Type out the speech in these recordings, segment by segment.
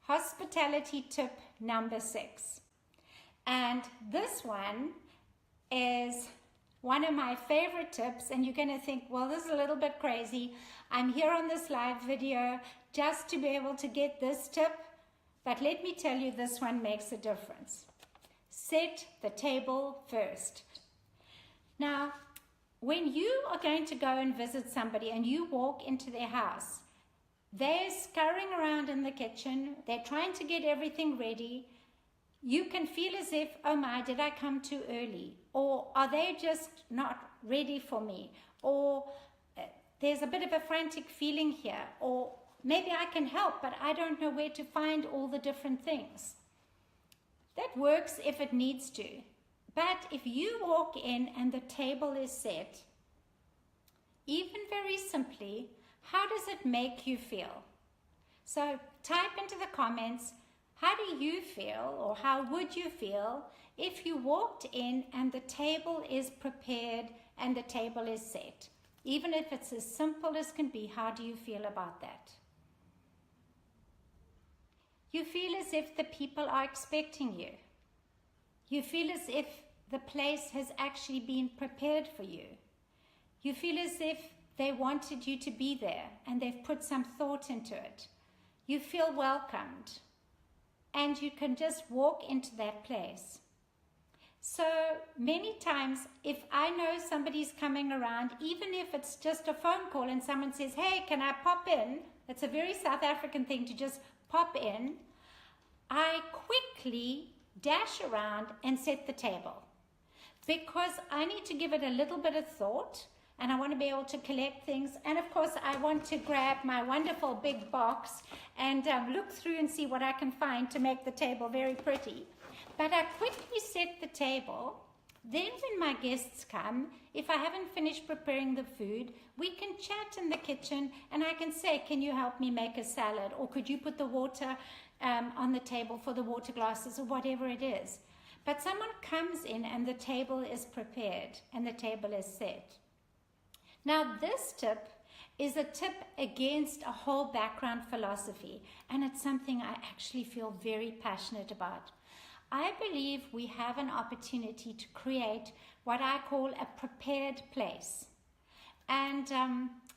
hospitality tip number 6. And this one is one of my favorite tips, and you're going to think, well, this is a little bit crazy. I'm here on this live video just to be able to get this tip, but let me tell you, this one makes a difference. Set the table first. Now, when you are going to go and visit somebody and you walk into their house, they're scurrying around in the kitchen, they're trying to get everything ready. You can feel as if, oh my, did I come too early? Or are they just not ready for me? Or there's a bit of a frantic feeling here. Or maybe I can help, but I don't know where to find all the different things. That works if it needs to. But if you walk in and the table is set, even very simply, how does it make you feel? So type into the comments, how do you feel, or how would you feel if you walked in and the table is prepared and the table is set? Even if it's as simple as can be, how do you feel about that? You feel as if the people are expecting you. You feel as if the place has actually been prepared for you. You feel as if they wanted you to be there and they've put some thought into it. You feel welcomed. And you can just walk into that place. So many times, if I know somebody's coming around, even if it's just a phone call and someone says, hey, can I pop in? It's a very South African thing to just pop in. I quickly dash around and set the table, because I need to give it a little bit of thought, and I want to be able to collect things. And of course, I want to grab my wonderful big box and look through and see what I can find to make the table very pretty. But I quickly set the table. Then when my guests come, if I haven't finished preparing the food, we can chat in the kitchen and I can say, can you help me make a salad? Or could you put the water on the table for the water glasses, or whatever it is. But someone comes in and the table is prepared and the table is set. Now, this tip is a tip against a whole background philosophy, and it's something I actually feel very passionate about. I believe we have an opportunity to create what I call a prepared place. And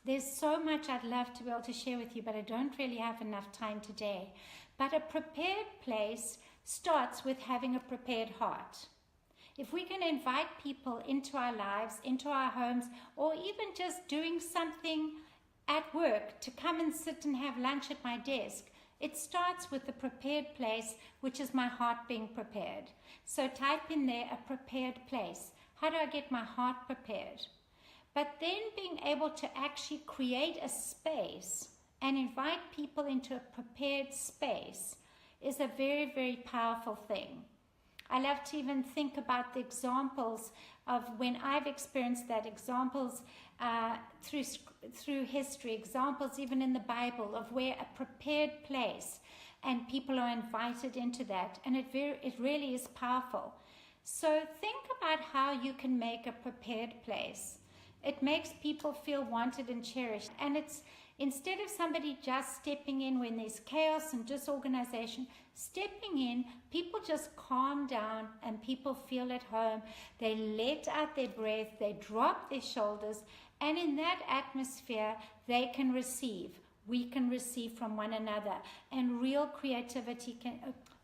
there's so much I'd love to be able to share with you, but I don't really have enough time today. But a prepared place starts with having a prepared heart. If we can invite people into our lives, into our homes, or even just doing something at work to come and sit and have lunch at my desk, it starts with the prepared place, which is my heart being prepared. So type in there, a prepared place. How do I get my heart prepared? But then being able to actually create a space and invite people into a prepared space is a very, very powerful thing. I love to even think about the examples of when I've experienced that, examples through history, examples even in the Bible of where a prepared place and people are invited into that, and it really is powerful. So think about how you can make a prepared place. It makes people feel wanted and cherished, and it's instead of somebody just stepping in when there's chaos and disorganization, stepping in, people just calm down and people feel at home. They let out their breath, they drop their shoulders, and in that atmosphere, they can receive. We can receive from one another, and real creativity,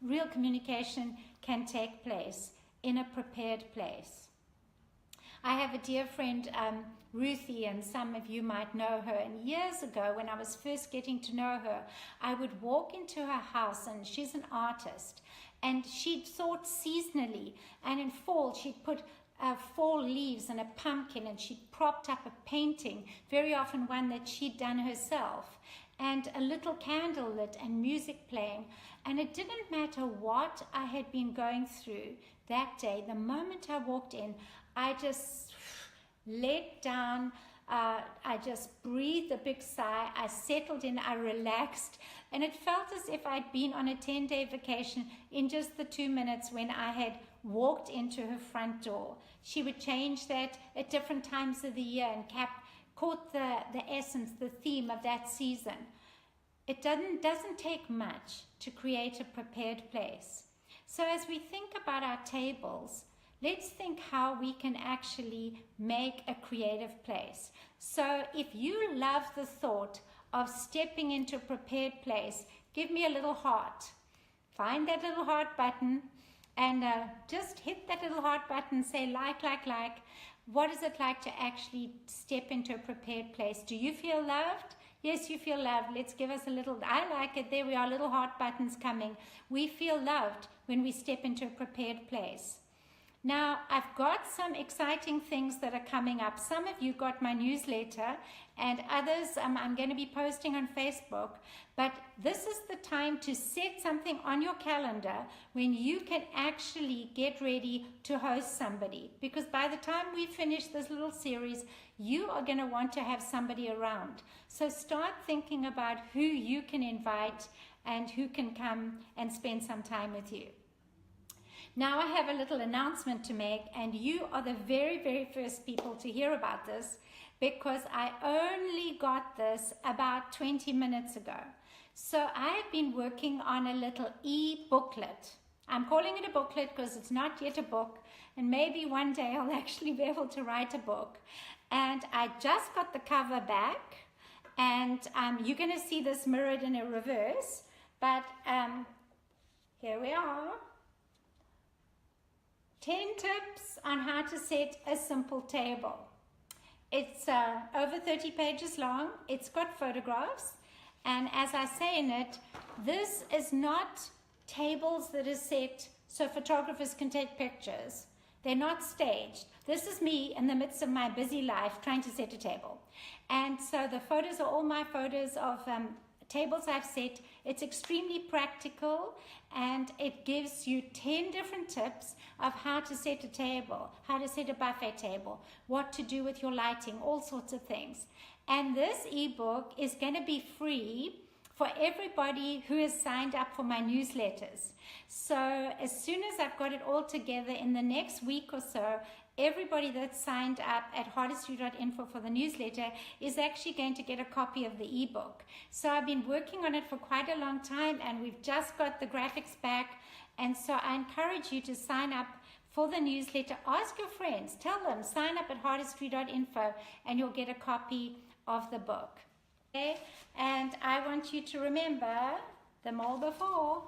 real communication can take place in a prepared place. I have a dear friend, Ruthie, and some of you might know her. And years ago, when I was first getting to know her, I would walk into her house, and she's an artist, and she'd sort seasonally, and in fall she'd put fall leaves and a pumpkin, and she'd propped up a painting, very often one that she'd done herself, and a little candle lit and music playing. And it didn't matter what I had been going through that day. The moment I walked in, I just let down, I just breathed a big sigh, I settled in, I relaxed, and it felt as if I'd been on a 10-day vacation in just the 2 minutes when I had walked into her front door. She would change that at different times of the year and caught the essence, the theme of that season. it doesn't take much to create a prepared place. So as we think about our tables, let's think how we can actually make a creative place. So if you love the thought of stepping into a prepared place, give me a little heart. Find that little heart button and just hit that little heart button, say like. What is it like to actually step into a prepared place? Do you feel loved? Yes, you feel loved. Let's give us a little, I like it. There we are, little heart buttons coming. We feel loved when we step into a prepared place. Now, I've got some exciting things that are coming up. Some of you got my newsletter and others I'm going to be posting on Facebook. But this is the time to set something on your calendar when you can actually get ready to host somebody. Because by the time we finish this little series, you are going to want to have somebody around. So start thinking about who you can invite and who can come and spend some time with you. Now I have a little announcement to make, and you are the very, very first people to hear about this because I only got this about 20 minutes ago. So I've been working on a little e-booklet. I'm calling it a booklet because it's not yet a book, and maybe one day I'll actually be able to write a book. And I just got the cover back, and you're going to see this mirrored in a reverse, but here we are. 10 tips on how to set a simple table. It's over 30 pages long. It's got photographs. And as I say in it, this is not tables that are set so photographers can take pictures. They're not staged. This is me in the midst of my busy life trying to set a table. And so the photos are all my photos of tables I've set. It's extremely practical, and it gives you 10 different tips of how to set a table, how to set a buffet table, what to do with your lighting, all sorts of things. And this ebook is going to be free for everybody who has signed up for my newsletters. So as soon as I've got it all together in the next week or so, everybody that's signed up at heartistry.info for the newsletter is actually going to get a copy of the ebook. So I've been working on it for quite a long time, and we've just got the graphics back. And so I encourage you to sign up for the newsletter. Ask your friends, tell them, sign up at heartistry.info, and you'll get a copy of the book. Okay? And I want you to remember the more before,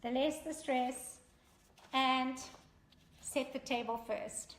the less the stress, and set the table first.